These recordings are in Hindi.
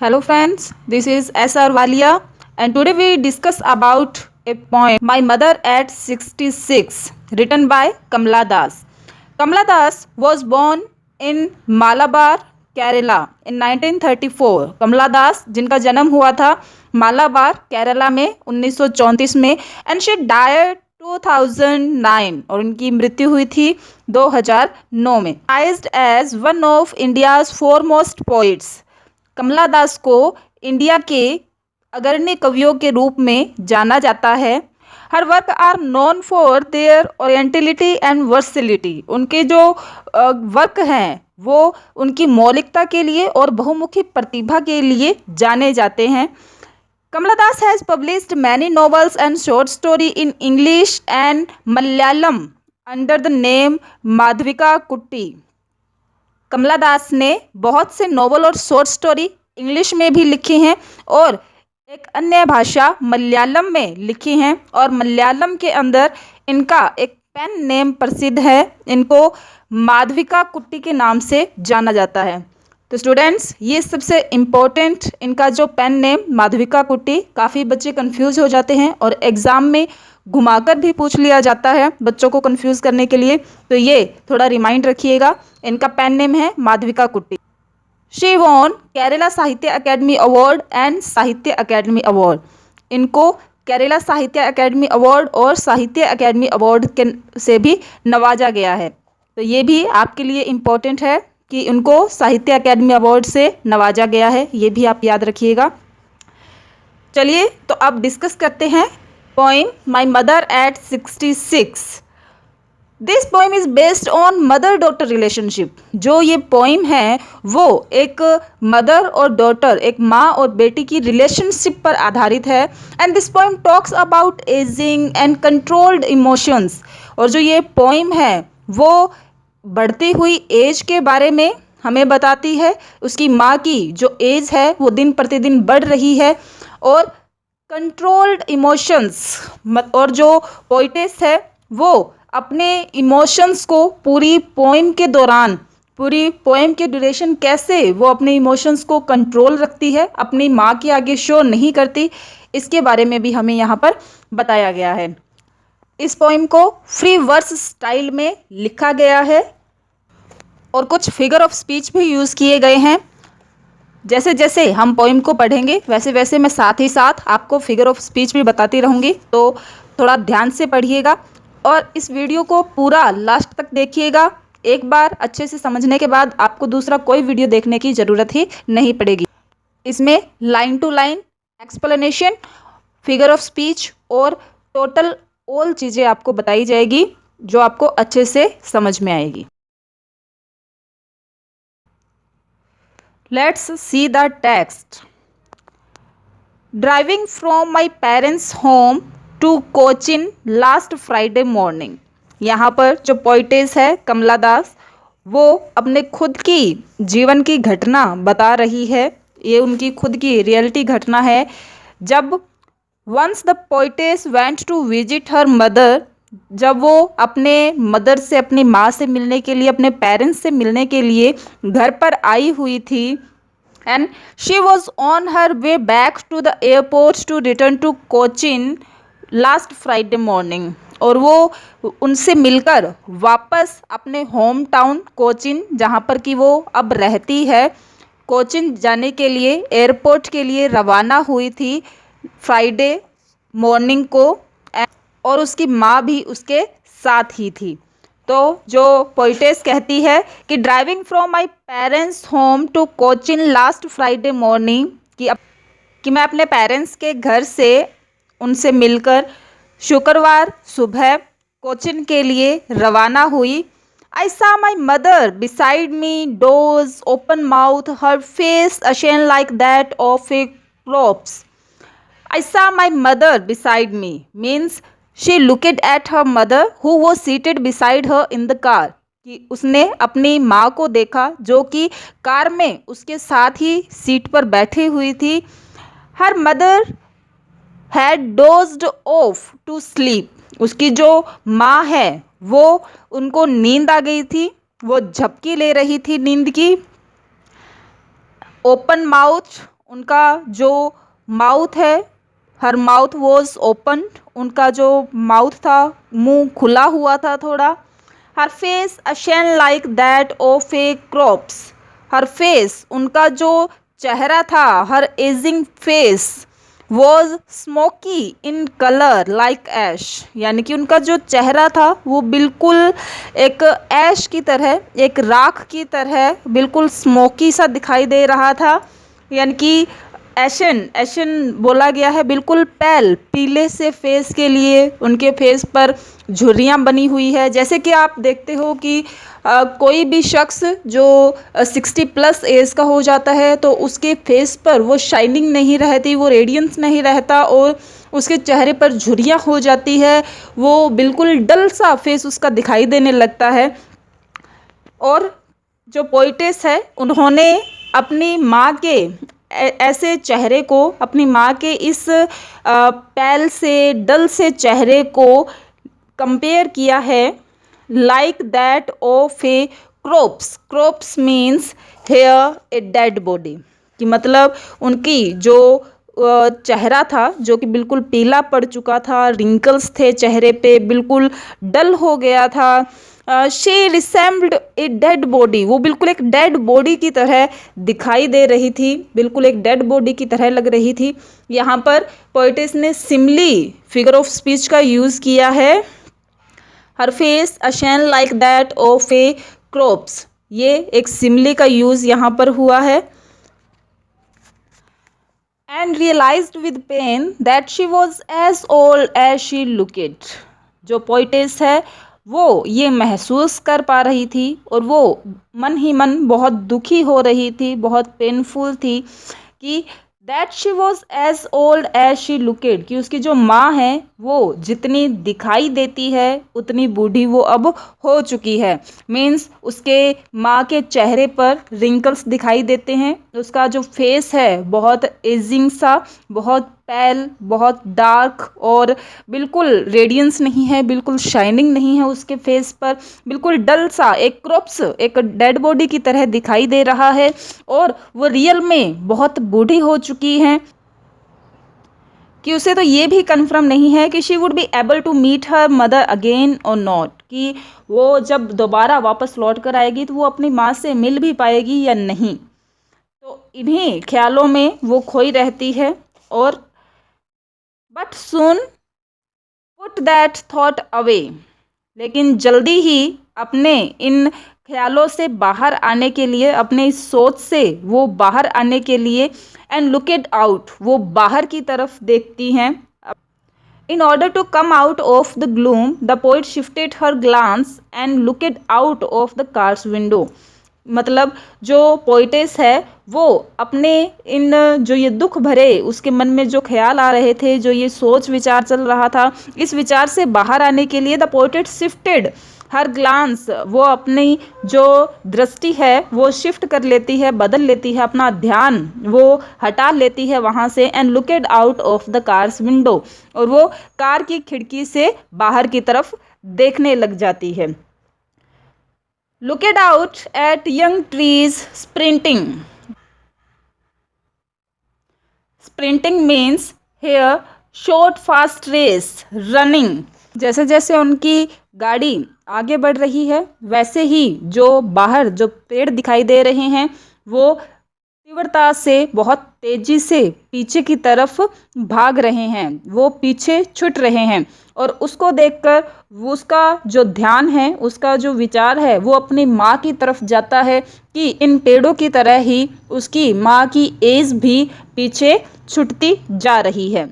Hello friends, this is S.R. Walia and today we discuss about a poem My Mother at 66 written by Kamla Das. Kamla Das was born in Malabar, Kerala in 1934. कमला दास जिनका जन्म हुआ था मालाबार केरला में 1934 में एंड शी डायड 2009 और उनकी मृत्यु हुई थी 2009 में. Recognized as one of India's foremost poets. कमला दास को इंडिया के अग्रणी कवियों के रूप में जाना जाता है. Her work are known for their originality and versatility. उनके जो वर्क हैं वो उनकी मौलिकता के लिए और बहुमुखी प्रतिभा के लिए जाने जाते हैं. Kamala Das has published many novels and short story in English and Malayalam under the name Madhavika Kutty. Kamala दास ने बहुत से नॉवल और शॉर्ट स्टोरी इंग्लिश में भी लिखी हैं और एक अन्य भाषा मलयालम में लिखी हैं और मलयालम के अंदर इनका एक पेन नेम प्रसिद्ध है. इनको माधविका कुट्टी के नाम से जाना जाता है. तो स्टूडेंट्स, ये सबसे इम्पोर्टेंट इनका जो पेन नेम माधविका कुट्टी, काफ़ी बच्चे कंफ्यूज हो जाते हैं और एग्ज़ाम में घुमाकर भी पूछ लिया जाता है बच्चों को कंफ्यूज करने के लिए. तो ये थोड़ा रिमाइंड रखिएगा. इनका पेन नेम है माधविका कुट्टी. शी वॉन केरला साहित्य अकेडमी अवार्ड एंड साहित्य अकेडमी अवार्ड. इनको केरला साहित्य अकेडमी अवार्ड और साहित्य अकेडमी अवार्ड के से भी नवाजा गया है. तो ये भी आपके लिए इम्पोर्टेंट है कि उनको साहित्य अकेडमी अवार्ड से नवाजा गया है. ये भी आप याद रखिएगा. चलिए तो अब डिस्कस करते हैं poem my mother eight 66. This poem is based on mother daughter relationship. जो ये पोइम है वो एक मदर और डॉटर, एक माँ और बेटी की रिलेशनशिप पर आधारित है. And this poem talks about ageing and controlled emotions. और जो ये पोइम है वो बढ़ती हुई एज के बारे में हमें बताती है. उसकी माँ की जो एज है वो दिन प्रतिदिन बढ़ रही है और कंट्रोल्ड इमोशंस. और जो पोइटेस है वो अपने इमोशंस को पूरी पोइम के दौरान, पूरी पोइम के ड्यूरेशन कैसे वो अपने इमोशंस को कंट्रोल रखती है, अपनी माँ के आगे शो नहीं करती, इसके बारे में भी हमें यहाँ पर बताया गया है. इस पोइम को फ्री वर्स स्टाइल में लिखा गया है और कुछ फिगर ऑफ स्पीच भी यूज़ किए गए हैं. जैसे जैसे हम पोइम को पढ़ेंगे वैसे वैसे मैं साथ ही साथ आपको फिगर ऑफ स्पीच भी बताती रहूँगी. तो थोड़ा ध्यान से पढ़िएगा और इस वीडियो को पूरा लास्ट तक देखिएगा. एक बार अच्छे से समझने के बाद आपको दूसरा कोई वीडियो देखने की ज़रूरत ही नहीं पड़ेगी. इसमें line to line explanation, figure of speech और टोटल ऑल चीज़ें आपको बताई जाएगी जो आपको अच्छे से समझ में आएगी. Let's see the text. Driving from my parents' home to Cochin last Friday morning. यहाँ पर जो पोइटेस है कमला दास, वो अपने खुद की जीवन की घटना बता रही है. ये उनकी खुद की रियलिटी घटना है. जब once the poetess went to visit her mother, जब वो अपने मदर से, अपनी माँ से मिलने के लिए, अपने पेरेंट्स से मिलने के लिए घर पर आई हुई थी. And she was on her way back to the airport to return to Cochin last Friday morning. और वो उनसे मिलकर वापस अपने होम टाउन कोचिन, जहाँ पर कि वो अब रहती है, कोचिन जाने के लिए, एयरपोर्ट के लिए रवाना हुई थी फ्राइडे मॉर्निंग को. और उसकी माँ भी उसके साथ ही थी. तो जो पोइटेस कहती है कि driving from my parents home to Cochin last Friday morning, कि मैं अपने पेरेंट्स के घर से उनसे मिलकर शुक्रवार सुबह कोचिन के लिए रवाना हुई. आई सा my mother beside me, dose open mouth, her face ashen like that of A corpse. I saw my mother beside me means she looked at her mother who was seated beside her in the car. कि उसने अपनी माँ को देखा जो कि कार में उसके साथ ही सीट पर बैठी हुई थी. Her mother had dozed off to sleep. उसकी जो माँ है वो उनको नींद आ गई थी, वो झपकी ले रही थी नींद की. ओपन माउथ उनका जो माउथ है, हर माउथ वॉज ओपन, उनका जो माउथ था, मुंह खुला हुआ था थोड़ा। Her face ashen like that of a corpse, her face, उनका जो चेहरा था, her ageing face was smoky in colour like ash, यानी कि उनका जो चेहरा था वो बिल्कुल एक ऐश की तरह, एक राख की तरह बिल्कुल स्मोकी सा दिखाई दे रहा था। यानी कि एशन, एशन बोला गया है, बिल्कुल पेल, पीले से फेस के लिए उनके फेस पर झुर्रियाँ बनी हुई है। जैसे कि आप देखते हो कि कोई भी शख्स जो 60+ एज का हो जाता है तो उसके फेस पर वो शाइनिंग नहीं रहती, वो रेडियंस नहीं रहता और उसके चेहरे पर झुर्रियाँ हो जाती है, वो बिल्कुल डल सा फेस उसका दिखाई देने लगता है। और जो पोइटेस है उन्होंने अपनी माँ के ऐसे चेहरे को, अपनी माँ के इस पैल से, डल से चेहरे को कंपेयर किया है like that of a corpse. Corpse means here a dead body, कि मतलब उनकी जो चेहरा था जो कि बिल्कुल पीला पड़ चुका था, रिंकल्स थे चेहरे पे, बिल्कुल डल हो गया था। शी रिसेम्ब्ल्ड ए डेड बॉडी, वो बिल्कुल एक डेड बॉडी की तरह दिखाई दे रही थी, बिल्कुल एक डेड बॉडी की तरह लग रही थी। यहाँ पर पोइटेस ने सिमली फिगर ऑफ स्पीच का यूज़ किया है। Her face ashen like that of a corpse, ये एक सिमली का यूज़ यहाँ पर हुआ है। And realised with pain that she was as old as she looked, जो पोइटेस है वो ये महसूस कर पा रही थी और वो मन ही मन बहुत दुखी हो रही थी, बहुत पेनफुल थी कि that she was as old as she looked, कि उसकी जो माँ है वो जितनी दिखाई देती है उतनी बूढ़ी वो अब हो चुकी है। मीन्स उसके माँ के चेहरे पर रिंकल्स दिखाई देते हैं, उसका जो फेस है बहुत एजिंग सा, बहुत पेल, बहुत डार्क और बिल्कुल रेडियंस नहीं है, बिल्कुल शाइनिंग नहीं है उसके फेस पर, बिल्कुल डल सा, एक क्रॉप्स, एक डेड बॉडी की तरह दिखाई दे रहा है और वो रियल में बहुत बूढ़ी हो चुकी हैं कि उसे तो ये भी कन्फर्म नहीं है कि she would be able to meet her mother again और नॉट, कि वो जब दोबारा वापस लौट कर आएगी तो वो अपनी माँ से मिल भी पाएगी या नहीं। तो इन्हीं ख्यालों में वो खोई रहती है और but soon put that thought away, लेकिन जल्दी ही अपने इन ख्यालों से बाहर आने के लिए, अपने इस सोच से वो बाहर आने के लिए, एंड लुक इट आउट, वो बाहर की तरफ देखती हैं। In order to come out of the gloom the poet shifted her glance and looked out of the car's window, मतलब जो पोइटेस है वो अपने इन जो ये दुख भरे उसके मन में जो ख्याल आ रहे थे, जो ये सोच विचार चल रहा था, इस विचार से बाहर आने के लिए the poet shifted her glance, वो अपनी जो दृष्टि है वो शिफ्ट कर लेती है, बदल लेती है, अपना ध्यान वो हटा लेती है वहाँ से, and looked out of the car's window, और वो कार की खिड़की से बाहर की तरफ देखने लग जाती है। Looked out at young trees sprinting. Sprinting means here short fast race, running. जैसे जैसे उनकी गाड़ी आगे बढ़ रही है वैसे ही जो बाहर जो पेड़ दिखाई दे रहे हैं वो तीव्रता से, बहुत तेजी से पीछे की तरफ भाग रहे हैं, वो पीछे छूट रहे हैं और उसको देखकर वो उसका जो ध्यान है, उसका जो विचार है वो अपनी माँ की तरफ जाता है कि इन पेड़ों की तरह ही उसकी माँ की एज भी पीछे छूटती जा रही है।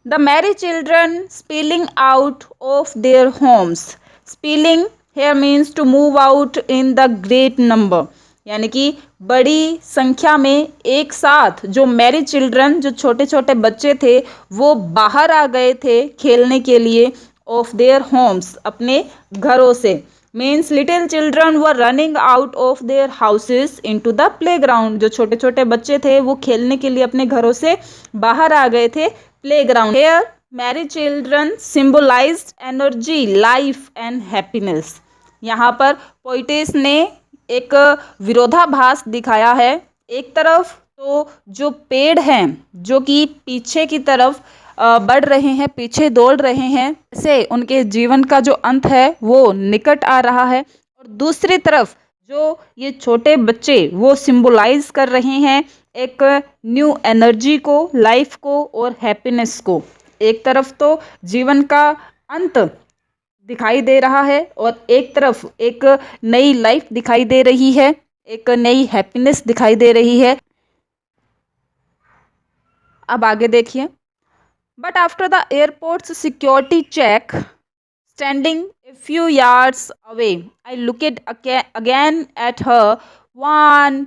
The merry children spilling out of their homes, spilling here means to move out in the great number, यानी कि बड़ी संख्या में एक साथ जो मैरी चिल्ड्रन, जो छोटे छोटे बच्चे थे वो बाहर आ गए थे खेलने के लिए, ऑफ देयर होम्स, अपने घरों से। Means little children were running out of their houses into the playground, जो छोटे छोटे बच्चे थे वो खेलने के लिए अपने घरों से बाहर आ गए थे playground. Here merry children symbolised energy, life and happiness. यहाँ पर पोइटेस ने एक विरोधाभास दिखाया है। एक तरफ तो जो पेड़ हैं जो कि पीछे की तरफ बढ़ रहे हैं, पीछे दौड़ रहे हैं, से उनके जीवन का जो अंत है वो निकट आ रहा है। और दूसरी तरफ जो ये छोटे बच्चे वो सिंबलाइज कर रहे हैं एक न्यू एनर्जी को, लाइफ को और हैप्पीनेस को। एक तरफ तो जीवन का अंत दिखाई दे रहा है और एक तरफ एक नई लाइफ दिखाई दे रही है, एक नई हैप्पीनेस दिखाई दे रही है। अब आगे देखिए। But after the airports security check, standing a few yards away, I looked again at her. One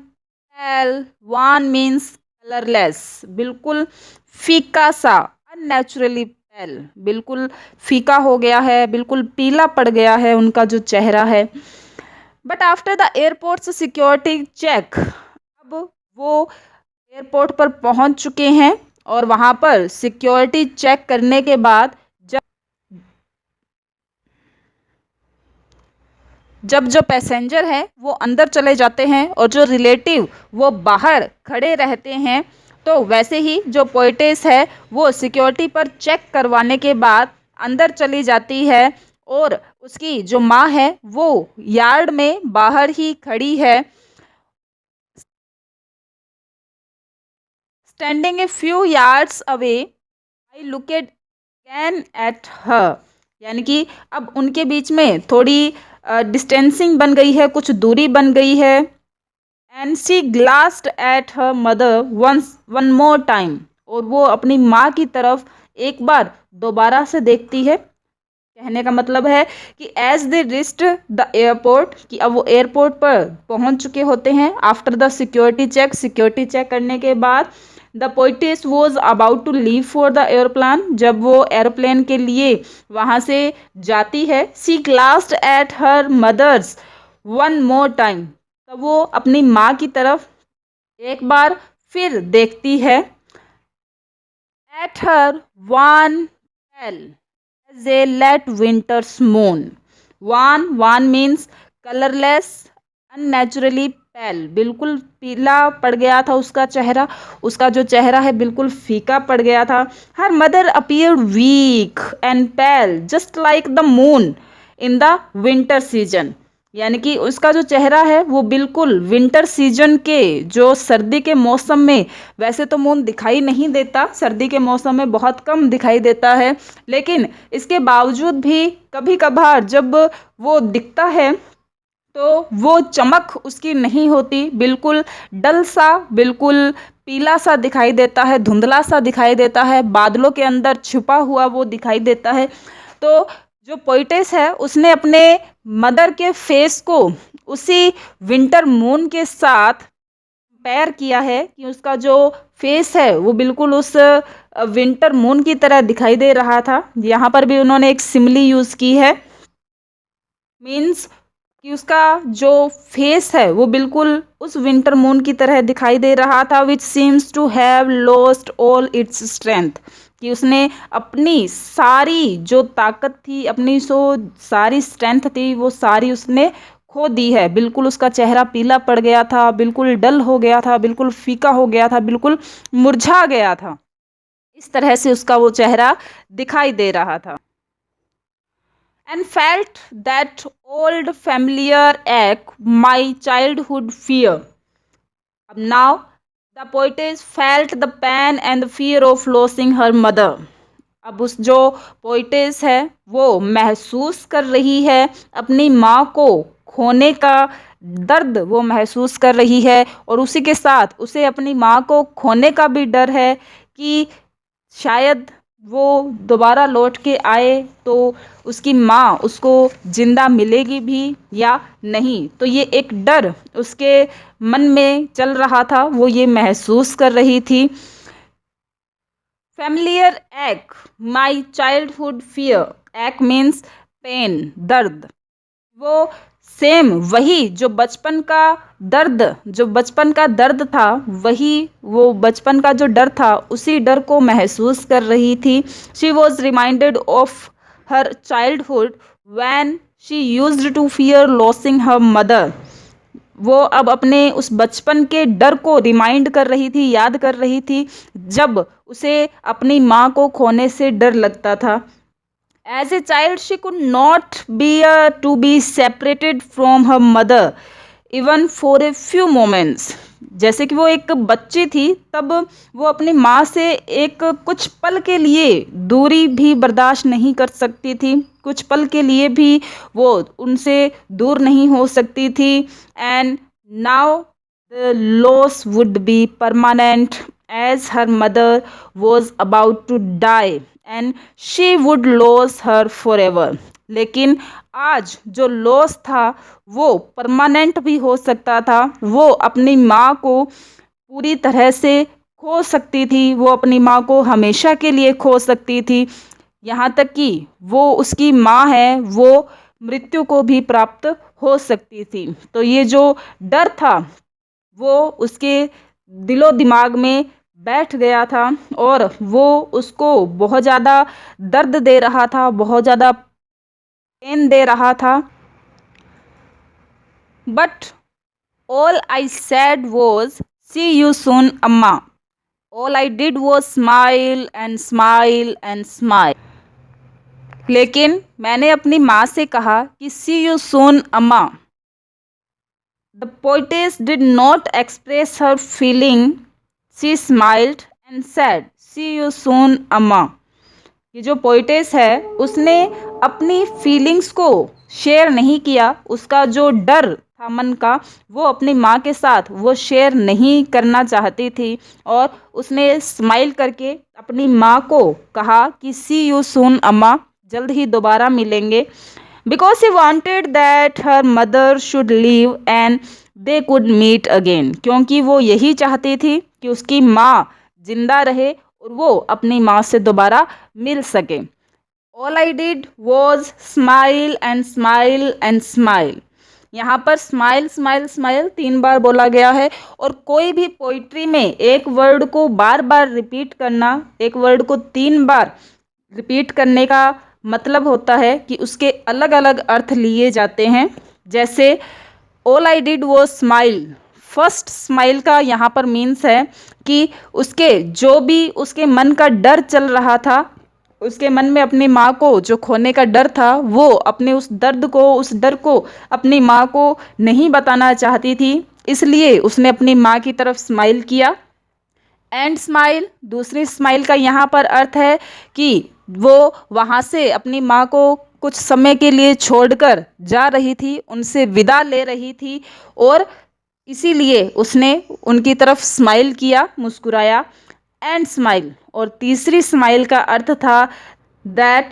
pale, one means colorless, बिल्कुल फीका सा, unnaturally pale, बिल्कुल फीका हो गया है, बिल्कुल पीला पड़ गया है उनका जो चेहरा है। But after the airports security check, अब वो एयरपोर्ट पर पहुंच चुके हैं और वहां पर सिक्योरिटी चेक करने के बाद जब जो पैसेंजर हैं वो अंदर चले जाते हैं और जो रिलेटिव वो बाहर खड़े रहते हैं, तो वैसे ही जो पोइटेस है वो सिक्योरिटी पर चेक करवाने के बाद अंदर चली जाती है और उसकी जो माँ है वो यार्ड में बाहर ही खड़ी है। Standing a few yards away, I looked again at her, यानी कि अब उनके बीच में थोड़ी डिस्टेंसिंग बन गई है, कुछ दूरी बन गई है। And she glanced at her mother one more time, और वो अपनी माँ की तरफ एक बार दोबारा से देखती है। कहने का मतलब है कि as they reached the airport, कि अब वो एयरपोर्ट पर पहुंच चुके होते हैं after the security check, security check करने के बाद। The poetess was about to leave for the airplane, जब वो एयरप्लेन के लिए वहाँ से जाती है। She glanced at her mother's one more time, तब वो अपनी माँ की तरफ एक बार फिर देखती है। At her one L as a late winter's moon. One means colorless, unnaturally pale, बिल्कुल पीला पड़ गया था उसका चेहरा, उसका जो चेहरा है बिल्कुल फीका पड़ गया था। Her mother appeared weak and pale, just like the moon in the winter season. यानी कि उसका जो चेहरा है वो बिल्कुल विंटर सीजन के, जो सर्दी के मौसम में वैसे तो मून दिखाई नहीं देता, सर्दी के मौसम में बहुत कम दिखाई देता है, लेकिन इसके बावजूद भी कभी कभार जब वो दिखता है तो वो चमक उसकी नहीं होती, बिल्कुल डल सा, बिल्कुल पीला सा दिखाई देता है, धुंधला सा दिखाई देता है, बादलों के अंदर छुपा हुआ वो दिखाई देता है। तो जो पोइटेस है उसने अपने मदर के फेस को उसी विंटर मून के साथ कंपेयर किया है कि उसका जो फेस है वो बिल्कुल उस विंटर मून की तरह दिखाई दे रहा था। यहाँ पर भी उन्होंने एक सिमिली यूज़ की है, मीन्स कि उसका जो फेस है वो बिल्कुल उस विंटर मून की तरह दिखाई दे रहा था। Which seems to have lost all its strength, कि उसने अपनी सारी जो ताकत थी, अपनी सारी स्ट्रेंथ थी, वो सारी उसने खो दी है। बिल्कुल उसका चेहरा पीला पड़ गया था, बिल्कुल डल हो गया था, बिल्कुल फीका हो गया था, बिल्कुल मुरझा गया था। इस तरह से उसका वो चेहरा दिखाई दे रहा था। And felt that old familiar ache, my childhood fear. Now the poetess felt the pain and the fear of losing her mother. अब उस जो पोइटेस है वो महसूस कर रही है अपनी माँ को खोने का दर्द, वो महसूस कर रही है, और उसी के साथ उसे अपनी माँ को खोने का भी डर है कि शायद वो दोबारा लौट के आए तो उसकी माँ उसको जिंदा मिलेगी भी या नहीं। तो ये एक डर उसके मन में चल रहा था, वो ये महसूस कर रही थी। फैमिलियर एक, माई चाइल्डहुड फियर, एक मीन्स पेन, दर्द। वो सेम वही जो बचपन का दर्द, जो बचपन का दर्द था, वही वो बचपन का जो डर था उसी डर को महसूस कर रही थी। She was reminded of her childhood when she used to fear losing her mother. वो अब अपने उस बचपन के डर को रिमाइंड कर रही थी, याद कर रही थी, जब उसे अपनी माँ को खोने से डर लगता था। As a child, she could not bear to be separated from her mother, even for a few moments. जैसे कि वो एक बच्ची थी, तब वो अपनी माँ से एक कुछ पल के लिए दूरी भी बर्दाश्त नहीं कर सकती थी, कुछ पल के लिए भी वो उनसे दूर नहीं हो सकती थी। And now the loss would be permanent, as her mother was about to die and she would lose her forever. लेकिन आज जो लॉस था वो परमानेंट भी हो सकता था, वो अपनी माँ को पूरी तरह से खो सकती थी, वो अपनी माँ को हमेशा के लिए खो सकती थी, यहाँ तक कि वो उसकी माँ है वो मृत्यु को भी प्राप्त हो सकती थी। तो ये जो डर था वो उसके दिलो दिमाग में बैठ गया था और वो उसको बहुत ज़्यादा दर्द दे रहा था, बहुत ज़्यादा पेन दे रहा था। But all I said was see you soon Amma. All I did was smile and smile and smile. लेकिन मैंने अपनी माँ से कहा कि सी you soon Amma. The poetess did not express her feeling, she smiled and said see you soon Amma. ये जो पोएटेस है उसने अपनी फीलिंग्स को शेयर नहीं किया, उसका जो डर था मन का वो अपनी माँ के साथ वो शेयर नहीं करना चाहती थी और उसने स्माइल करके अपनी माँ को कहा कि सी यू सून अम्मा, जल्द ही दोबारा मिलेंगे। Because he wanted that her mother should leave and they could meet again, क्योंकि वो यही चाहती थी कि उसकी माँ जिंदा रहे और वो अपनी माँ से दोबारा मिल सके। All I did was smile and smile and smile. यहाँ पर स्माइल स्माइल स्माइल 3 बार बोला गया है और कोई भी पोइट्री में एक वर्ड को बार बार रिपीट करना, एक वर्ड को 3 बार रिपीट करने का मतलब होता है कि उसके अलग अलग अर्थ लिए जाते हैं। जैसे ऑल आई डिड वो स्माइल, फर्स्ट स्माइल का यहाँ पर मीन्स है कि उसके जो भी उसके मन का डर चल रहा था, उसके मन में अपनी माँ को जो खोने का डर था, वो अपने उस दर्द को, उस डर को अपनी माँ को नहीं बताना चाहती थी, इसलिए उसने अपनी माँ की तरफ स्माइल किया। एंड स्माइल, दूसरी स्माइल का यहाँ पर अर्थ है कि वो वहाँ से अपनी माँ को कुछ समय के लिए छोड़कर जा रही थी, उनसे विदा ले रही थी और इसीलिए उसने उनकी तरफ स्माइल किया, मुस्कुराया। एंड स्माइल, और तीसरी स्माइल का अर्थ था that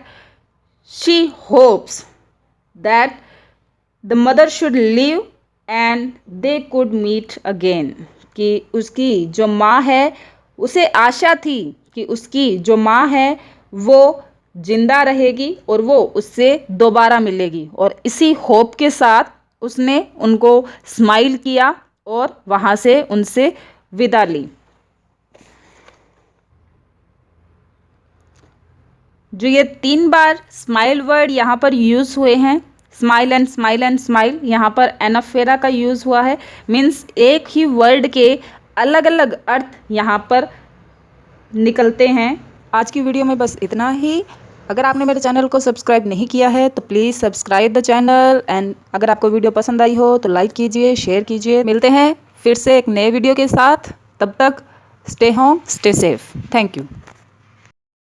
she hopes that the mother should live and they could meet again, कि उसकी जो माँ है उसे आशा थी कि उसकी जो माँ है वो जिंदा रहेगी और वो उससे दोबारा मिलेगी, और इसी होप के साथ उसने उनको स्माइल किया और वहाँ से उनसे विदा ली। जो ये 3 बार स्माइल वर्ड यहाँ पर यूज़ हुए हैं, smile and smile and smile, यहाँ पर एनाफेरा का यूज़ हुआ है, मीन्स एक ही वर्ड के अलग अलग अर्थ यहाँ पर निकलते हैं। आज की वीडियो में बस इतना ही। अगर आपने मेरे चैनल को सब्सक्राइब नहीं किया है तो please subscribe the channel, and अगर आपको वीडियो पसंद आई हो तो लाइक कीजिए, शेयर कीजिए। मिलते हैं फिर से एक नए वीडियो के साथ, तब तक stay home, stay safe. Thank you.